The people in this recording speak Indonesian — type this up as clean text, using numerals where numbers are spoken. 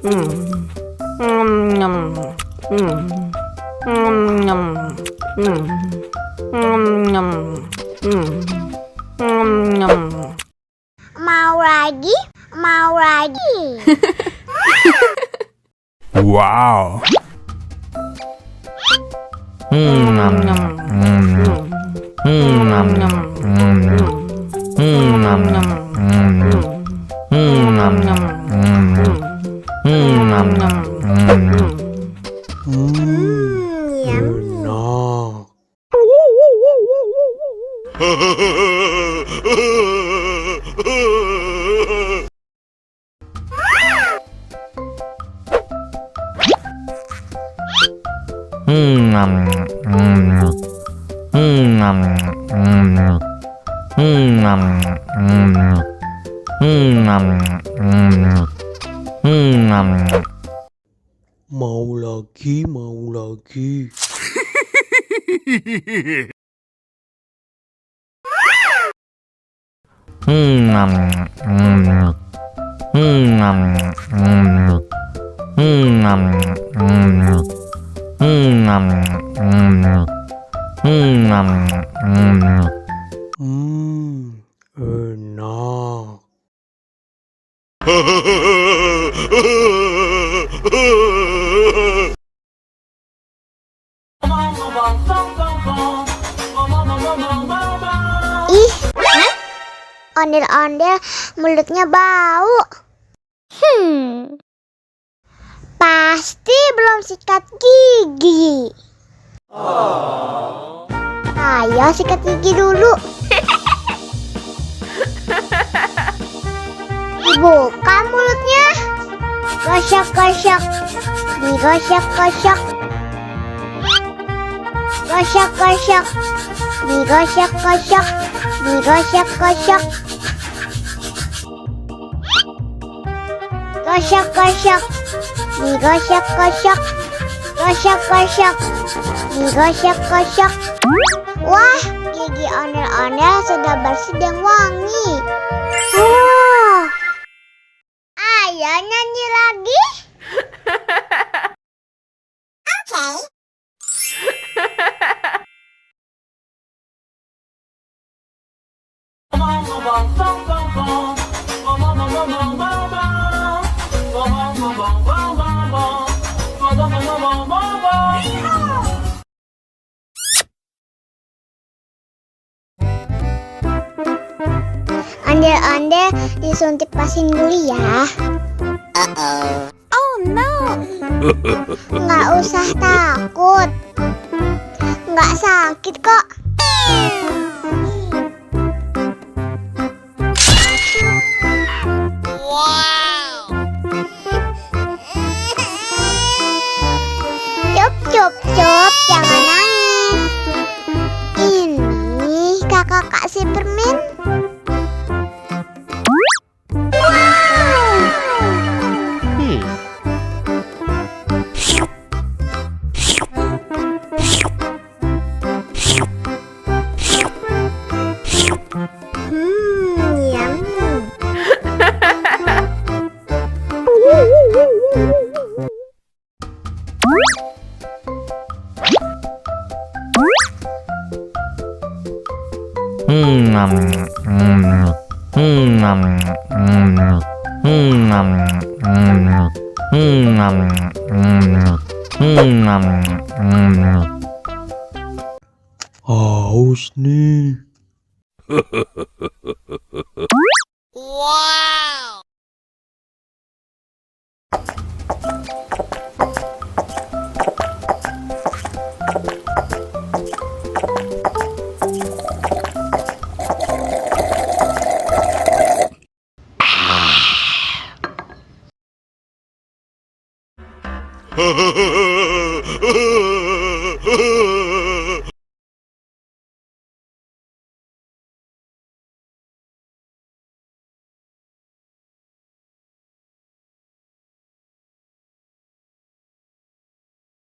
Mau lagi? Mau lagi? Wow. Mau lagi, mau lagi. Enak. Ih, ondel-ondel mulutnya bau. Pasti belum sikat gigi. Ayo sikat gigi dulu. Dibuka mulutnya. Gosok-gosok. Digosok-gosok. Gosok-gosok. Digosok-gosok. Digosok-gosok. Gosok-gosok. Digosok-gosok. Gosok-gosok. Digosok-gosok. Wah, gigi ondel-ondel sudah bersih dan wangi. Ayo nyanyi lagi. Oke. Ondel-ondel disuntik vaksin dulu ya. Oh no. Nggak usah takut. Nggak sakit kok. Cup, jangan nangis. Ini kakak kasih permen. Haus nih. Wow.